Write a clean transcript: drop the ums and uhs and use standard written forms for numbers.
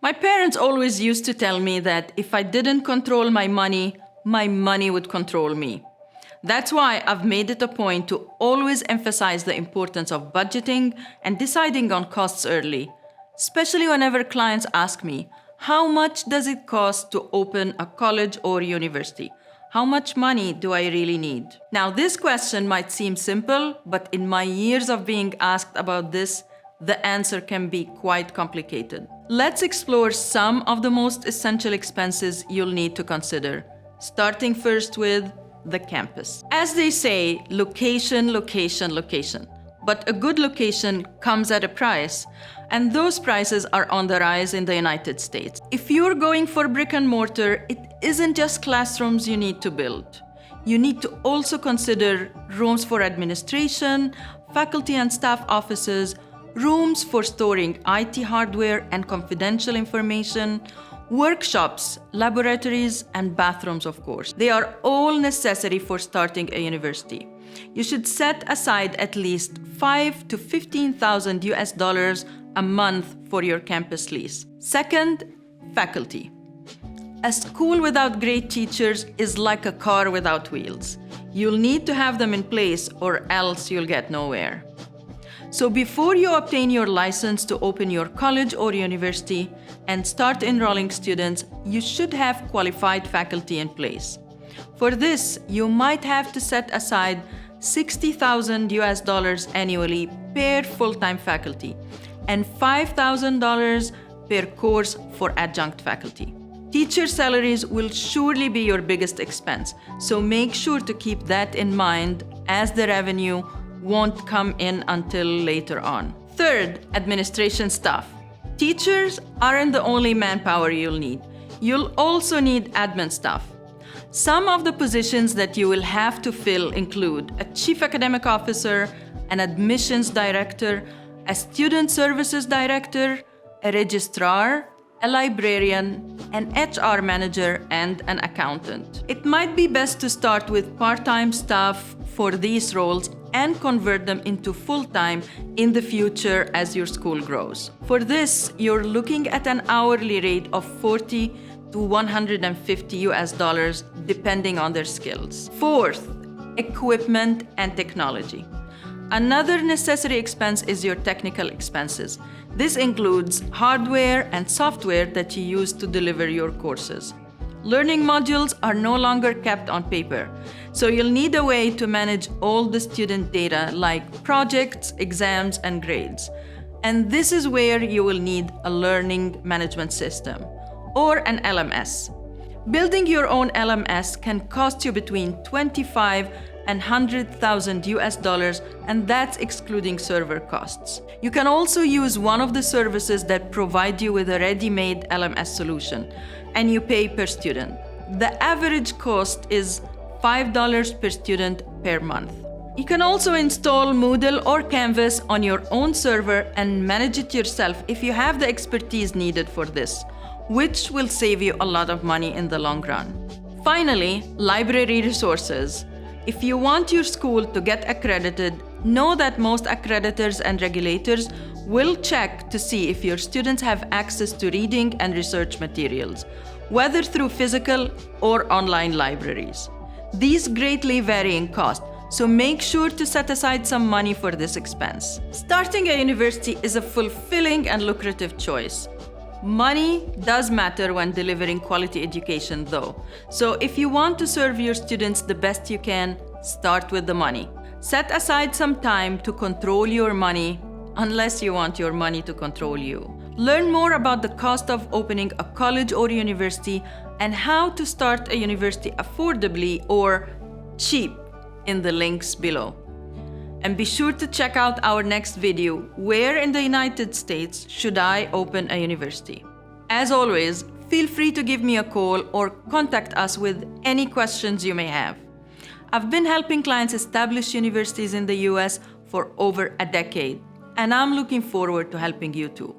My parents always used to tell me that if I didn't control my money would control me. That's why I've made it a point to always emphasize the importance of budgeting and deciding on costs early, especially whenever clients ask me, how much does it cost to open a college or university? How much money do I really need? Now, this question might seem simple, but in my years of being asked about this, the answer can be quite complicated. Let's explore some of the most essential expenses you'll need to consider, starting first with the campus. As they say, location, location, location. But a good location comes at a price, and those prices are on the rise in the United States. If you're going for brick and mortar, it isn't just classrooms you need to build. You need to also consider rooms for administration, faculty and staff offices, rooms for storing IT hardware and confidential information, workshops, laboratories, and bathrooms, of course. They are all necessary for starting a university. You should set aside at least $5,000 to $15,000 a month for your campus lease. Second, faculty. A school without great teachers is like a car without wheels. You'll need to have them in place or else you'll get nowhere. So before you obtain your license to open your college or university and start enrolling students, you should have qualified faculty in place. For this, you might have to set aside $60,000 annually per full-time faculty and $5,000 per course for adjunct faculty. Teacher salaries will surely be your biggest expense, so make sure to keep that in mind as the revenue won't come in until later on. Third, administration staff. Teachers aren't the only manpower you'll need. You'll also need admin staff. Some of the positions that you will have to fill include a chief academic officer, an admissions director, a student services director, a registrar, a librarian, an HR manager, and an accountant. It might be best to start with part-time staff for these roles and convert them into full-time in the future as your school grows. For this, you're looking at an hourly rate of $40 to $150 depending on their skills. Fourth, equipment and technology. Another necessary expense is your technical expenses. This includes hardware and software that you use to deliver your courses. Learning modules are no longer kept on paper, so you'll need a way to manage all the student data like projects, exams, and grades. And this is where you will need a learning management system, or an LMS. Building your own LMS can cost you between $25,000 and $100,000, and that's excluding server costs. You can also use one of the services that provide you with a ready-made LMS solution, and you pay per student. The average cost is $5 per student per month. You can also install Moodle or Canvas on your own server and manage it yourself if you have the expertise needed for this, which will save you a lot of money in the long run. Finally, library resources. If you want your school to get accredited, know that most accreditors and regulators will check to see if your students have access to reading and research materials, whether through physical or online libraries. These greatly vary in cost, so make sure to set aside some money for this expense. Starting a university is a fulfilling and lucrative choice. Money does matter when delivering quality education though. So if you want to serve your students the best you can, start with the money. Set aside some time to control your money, unless you want your money to control you. Learn more about the cost of opening a college or university and how to start a university affordably or cheap in the links below. And be sure to check out our next video, Where in the United States Should I Open a University? As always, feel free to give me a call or contact us with any questions you may have. I've been helping clients establish universities in the US for over a decade, and I'm looking forward to helping you too.